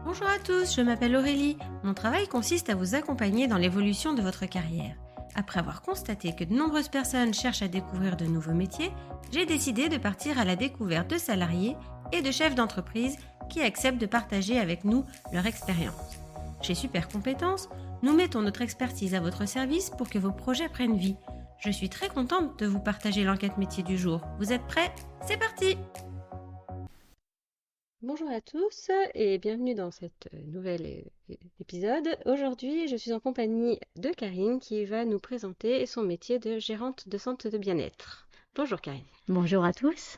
Bonjour à tous, je m'appelle Aurélie. Mon travail consiste à vous accompagner dans l'évolution de votre carrière. Après avoir constaté que de nombreuses personnes cherchent à découvrir de nouveaux métiers, j'ai décidé de partir à la découverte de salariés et de chefs d'entreprise qui acceptent de partager avec nous leur expérience. Chez Super Compétences, nous mettons notre expertise à votre service pour que vos projets prennent vie. Je suis très contente de vous partager l'enquête métier du jour. Vous êtes prêts? C'est parti! Bonjour à tous et bienvenue dans cet nouvel épisode. Aujourd'hui, je suis en compagnie de Karine qui va nous présenter son métier de gérante de centre de bien-être. Bonjour Karine. Bonjour à tous.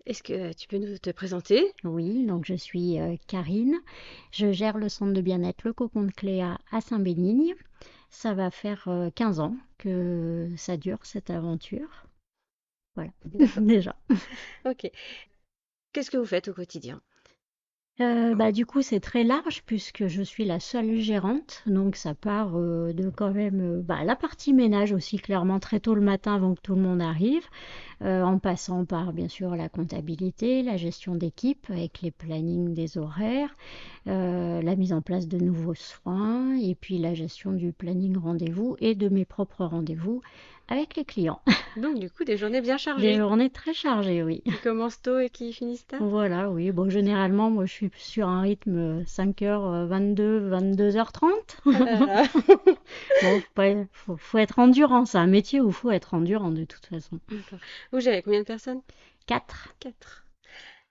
Est-ce que tu peux nous te présenter? Oui, donc je suis Karine. Je gère le centre de bien-être Le Cocon de Cléa à Saint-Bénigne. Ça va faire 15 ans que ça dure cette aventure. Voilà, D'accord. déjà. Ok. Qu'est-ce que vous faites au quotidien? Du coup, c'est très large puisque je suis la seule gérante. Donc, ça part de quand même la partie ménage aussi, clairement, très tôt le matin avant que tout le monde arrive, en passant par, bien sûr, la comptabilité, la gestion d'équipe avec les plannings des horaires, la mise en place de nouveaux soins et puis la gestion du planning rendez-vous et de mes propres rendez-vous avec les clients. Donc du coup, des journées bien Des chargées journées très chargées, oui. qui commencent tôt et qui finissent tard? Voilà, oui. Bon, généralement, moi, je suis sur un rythme 5h22, 22h30. Oh là là. Bon, faut être endurant. C'est un métier où il faut être endurant de toute façon. D'accord. Vous gérez combien de personnes? 4. 4.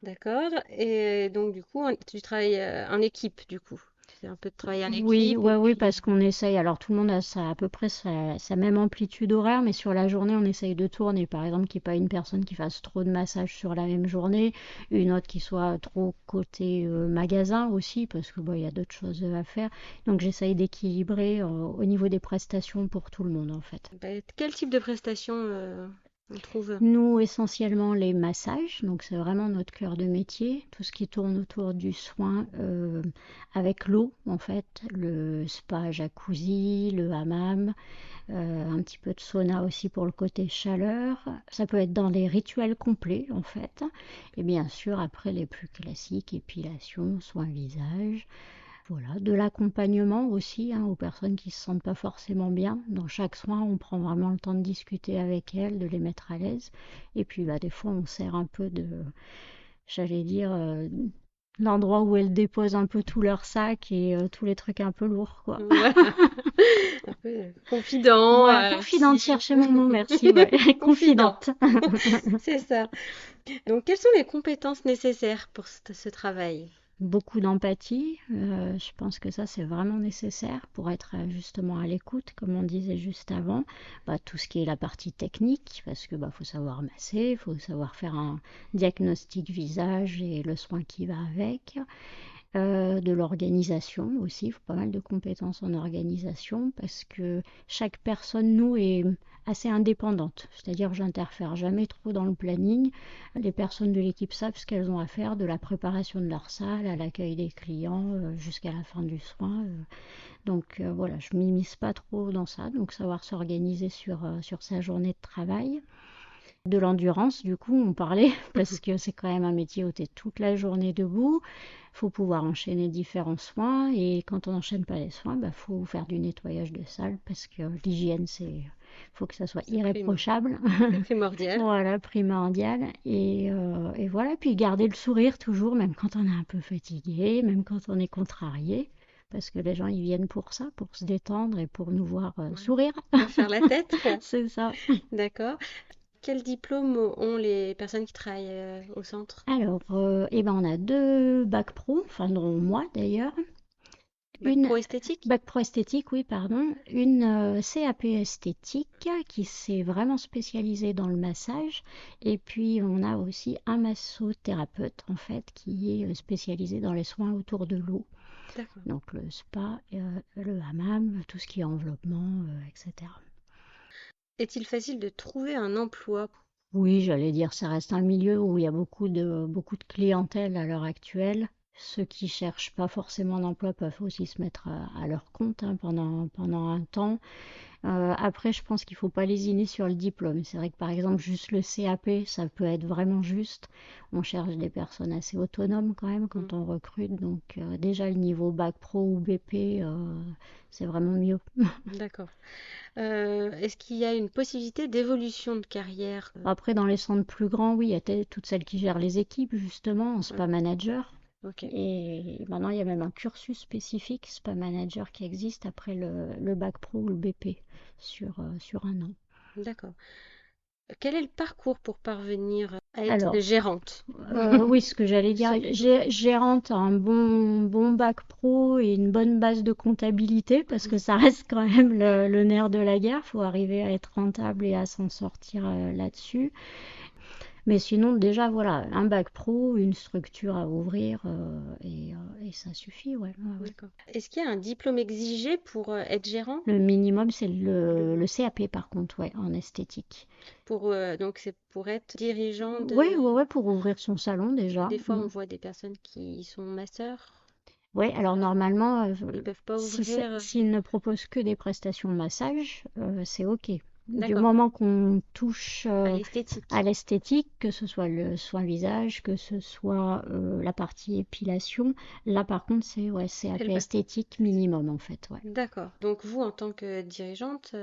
D'accord. Et donc du coup, tu travailles en équipe du coup. C'est un peu de travail en Oui, équipe et ouais, oui, puis... parce qu'on essaye. Alors, tout le monde a à peu près sa même amplitude horaire, mais sur la journée, on essaye de tourner. Par exemple, qu'il n'y ait pas une personne qui fasse trop de massages sur la même journée, une autre qui soit trop côté magasin aussi, parce que bon, il y a d'autres choses à faire. Donc, j'essaye d'équilibrer au niveau des prestations pour tout le monde, en fait. Quel type de prestations on trouve? Nous, essentiellement les massages, donc c'est vraiment notre cœur de métier, tout ce qui tourne autour du soin avec l'eau, en fait, le spa jacuzzi, le hammam, un petit peu de sauna aussi pour le côté chaleur. Ça peut être dans des rituels complets, en fait, et bien sûr après les plus classiques, épilation, soins visage. Voilà, de l'accompagnement aussi aux personnes qui ne se sentent pas forcément bien. Dans chaque soin, on prend vraiment le temps de discuter avec elles, de les mettre à l'aise. Et puis des fois, on sert un peu j'allais dire, l'endroit où elles déposent un peu tout leur sac et tous les trucs un peu lourds, quoi. Ouais. Un peu confident, Ouais, confidente, si... cherchez mon mot, merci, ouais. Confident, Confidente. c'est ça. Donc, quelles sont les compétences nécessaires pour ce travail? Beaucoup d'empathie, je pense que ça c'est vraiment nécessaire pour être justement à l'écoute, comme on disait juste avant. Tout ce qui est la partie technique, parce que faut savoir masser, il faut savoir faire un diagnostic visage et le soin qui va avec. De l'organisation aussi, il faut pas mal de compétences en organisation parce que chaque personne, nous, est assez indépendante. C'est-à-dire, j'interfère jamais trop dans le planning. Les personnes de l'équipe savent ce qu'elles ont à faire, de la préparation de leur salle à l'accueil des clients jusqu'à la fin du soin. Donc voilà, je m'immisce pas trop dans ça. Donc savoir s'organiser sur sa journée de travail. De l'endurance, du coup, on parlait, parce que c'est quand même un métier où tu es toute la journée debout. Il faut pouvoir enchaîner différents soins. Et quand on n'enchaîne pas les soins, faut faire du nettoyage de salle, parce que l'hygiène, faut que ça soit C'est irréprochable. primordial. Voilà, primordial. Et voilà, puis garder le sourire toujours, même quand on est un peu fatigué, même quand on est contrarié. Parce que les gens, ils viennent pour ça, pour se détendre et pour nous voir Ouais. sourire. Faire la tête, quoi. C'est ça. D'accord. Quel diplôme ont les personnes qui travaillent au centre? Alors, on a 2 bacs pro, enfin dont moi d'ailleurs. Bac Une pro esthétique? bac pro esthétique, oui, pardon. Une CAP esthétique qui s'est vraiment spécialisée dans le massage. Et puis, on a aussi un massothérapeute, en fait, qui est spécialisé dans les soins autour de l'eau. D'accord. Donc, le spa, le hammam, tout ce qui est enveloppement, etc. Est-il facile de trouver un emploi? Oui, j'allais dire, ça reste un milieu où il y a beaucoup de clientèle à l'heure actuelle. Ceux qui cherchent pas forcément d'emploi peuvent aussi se mettre à leur compte pendant un temps. Après, je pense qu'il faut pas lésiner sur le diplôme. C'est vrai que par exemple, juste le CAP, ça peut être vraiment juste. On cherche des personnes assez autonomes quand même quand on recrute. Donc déjà le niveau bac pro ou BP, c'est vraiment mieux. D'accord. Est-ce qu'il y a une possibilité d'évolution de carrière? Après, dans les centres plus grands, oui, il y a toutes celles qui gèrent les équipes, justement, en spa manager. Ok. Et maintenant, il y a même un cursus spécifique spa manager qui existe après le bac pro ou le BP sur un an. D'accord. Quel est le parcours pour parvenir à être Alors, gérante? oui, ce que j'allais dire, gérante a un bon bac pro et une bonne base de comptabilité parce que ça reste quand même le nerf de la guerre. Il faut arriver à être rentable et à s'en sortir là-dessus. Mais sinon, déjà, voilà, un bac pro, une structure à ouvrir et ça suffit, ouais. D'accord. Est-ce qu'il y a un diplôme exigé pour être gérant? Le minimum, c'est le CAP, par contre, ouais, en esthétique. Donc c'est pour être dirigeant de... Ouais, ouais, ouais, pour ouvrir son salon déjà. Des fois, on voit des personnes qui sont masseurs. Ouais, alors normalement, Ils peuvent pas ouvrir. s'ils ne proposent que des prestations de massage, c'est OK. Du D'accord. moment qu'on touche À l'esthétique. à l'esthétique, que ce soit le soin visage, que ce soit la partie épilation, là par contre, c'est ouais, CAP esthétique minimum en fait. Ouais. D'accord. Donc vous, en tant que dirigeante,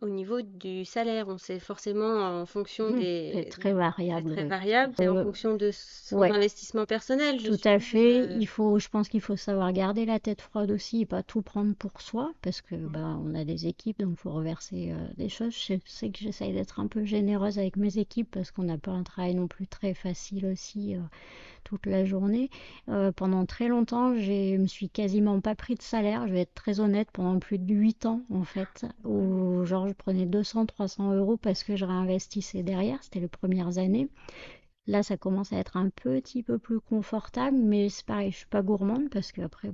au niveau du salaire, on sait forcément en fonction C'est très variable. C'est très Ouais. variable, c'est en fonction de son Ouais. investissement personnel, je Tout à suppose. fait. Je pense qu'il faut savoir garder la tête froide aussi et pas tout prendre pour soi, parce que on a des équipes, donc il faut reverser des choses. Je sais que j'essaye d'être un peu généreuse avec mes équipes parce qu'on n'a pas un travail non plus très facile aussi toute la journée. Pendant très longtemps, je me suis quasiment pas pris de salaire. Je vais être très honnête, pendant plus de 8 ans en fait, où genre je prenais 200-300 euros parce que je réinvestissais derrière. C'était les premières années. Là, ça commence à être un petit peu plus confortable, mais c'est pareil, je suis pas gourmande parce qu'après,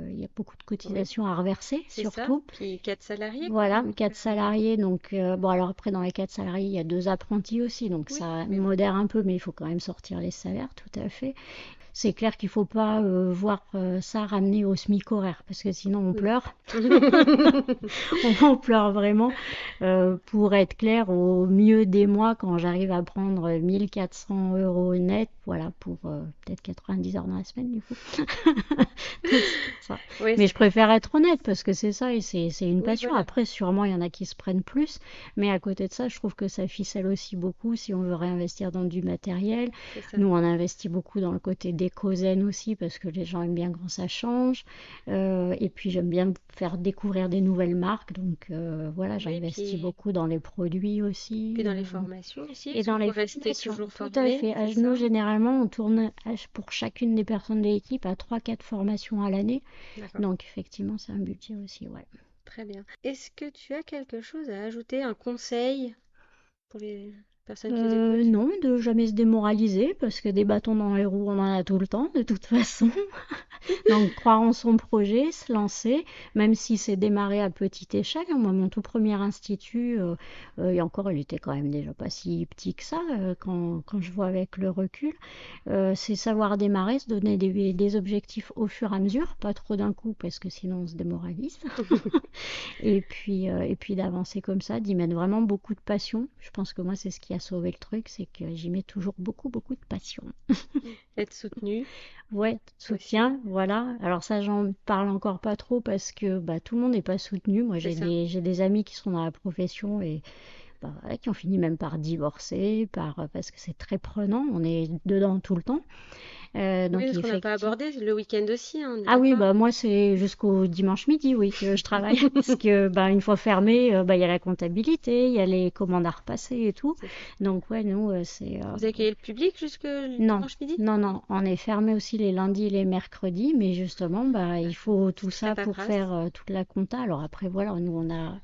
il y a beaucoup de cotisations à reverser, C'est surtout. ça. Puis 4 salariés. Voilà, 4 salariés, donc bon, alors après, dans les 4 salariés, il y a 2 apprentis aussi, donc Oui, ça mais bon. modère un peu, mais il faut quand même sortir les salaires, tout à fait. C'est clair qu'il faut pas voir ça ramener au SMIC horaire, parce que sinon on pleure. On pleure vraiment. Pour être clair, au mieux des mois, quand j'arrive à prendre 1400 euros net, voilà, pour peut-être 90 heures dans la semaine, du coup. Ça. Oui, Mais je préfère être honnête, parce que c'est ça, et c'est une passion. voilà. Après, sûrement, il y en a qui se prennent plus, mais à côté de ça, je trouve que ça ficelle aussi beaucoup si on veut réinvestir dans du matériel. C'est ça. Nous, on investit beaucoup dans le côté déco-zen aussi, parce que les gens aiment bien quand ça change. Et puis, j'aime bien faire découvrir des nouvelles marques, donc voilà, j'investis puis- beaucoup dans les produits aussi. Puis dans les formations aussi, Et parce dans qu'il les faut rester formations, toujours tout à formé, fait. c'est Nous, ça? généralement, on tourne pour chacune des personnes de l'équipe à 3-4 formations à l'année. D'accord. Donc, effectivement, c'est un budget aussi, ouais. Très bien. Est-ce que tu as quelque chose à ajouter, un conseil pour les personnes qui nous écoutent? Non, de jamais se démoraliser, parce que des bâtons dans les roues, on en a tout le temps, de toute façon. Donc, croire en son projet, se lancer, même si c'est démarré à petite échelle. Moi, mon tout premier institut, et encore, il était quand même déjà pas si petit que ça, quand je vois avec le recul. C'est savoir démarrer, se donner des objectifs au fur et à mesure, pas trop d'un coup, parce que sinon on se démoralise. Et puis d'avancer comme ça, d'y mettre vraiment beaucoup de passion. Je pense que moi, c'est ce qui a sauvé le truc, c'est que j'y mets toujours beaucoup, beaucoup de passion. Être soutenu. Ouais, soutien, voilà. Alors ça, j'en parle encore pas trop parce que tout le monde n'est pas soutenu. Moi, C'est ça. j'ai des amis qui sont dans la profession et voilà, qui ont fini même par divorcer, parce que c'est très prenant. On est dedans tout le temps. Donc Oui, parce qu'on n'a pas abordé le week-end aussi, hein, on est Ah oui, d'accord? moi c'est jusqu'au dimanche midi, oui, que je travaille. Parce que une fois fermé, il y a la comptabilité, il y a les commandes à repasser et tout. C'est ça. Donc ouais, nous c'est. Vous accueillez le public jusque le Non, dimanche midi? non, on est fermé aussi les lundis et les mercredis, mais justement, il faut tout ça pour paperasse. faire toute la compta. Alors après, voilà, nous on a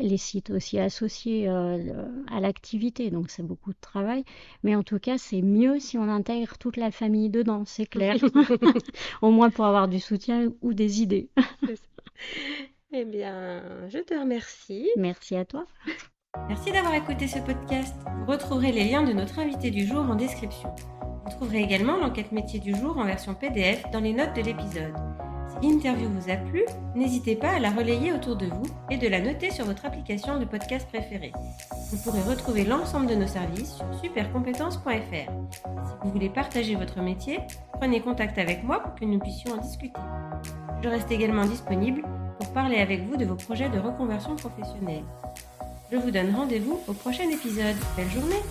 les sites aussi associés à l'activité, donc c'est beaucoup de travail. Mais en tout cas, c'est mieux si on intègre toute la famille dedans, c'est clair. Au moins pour avoir du soutien ou des idées. C'est ça. Eh bien, je te remercie. Merci à toi. Merci d'avoir écouté ce podcast. Vous retrouverez les liens de notre invité du jour en description. Vous trouverez également l'enquête métier du jour en version PDF dans les notes de l'épisode. Si l'interview vous a plu, n'hésitez pas à la relayer autour de vous et de la noter sur votre application de podcast préférée. Vous pourrez retrouver l'ensemble de nos services sur supercompétences.fr. Si vous voulez partager votre métier, prenez contact avec moi pour que nous puissions en discuter. Je reste également disponible pour parler avec vous de vos projets de reconversion professionnelle. Je vous donne rendez-vous au prochain épisode. Belle journée!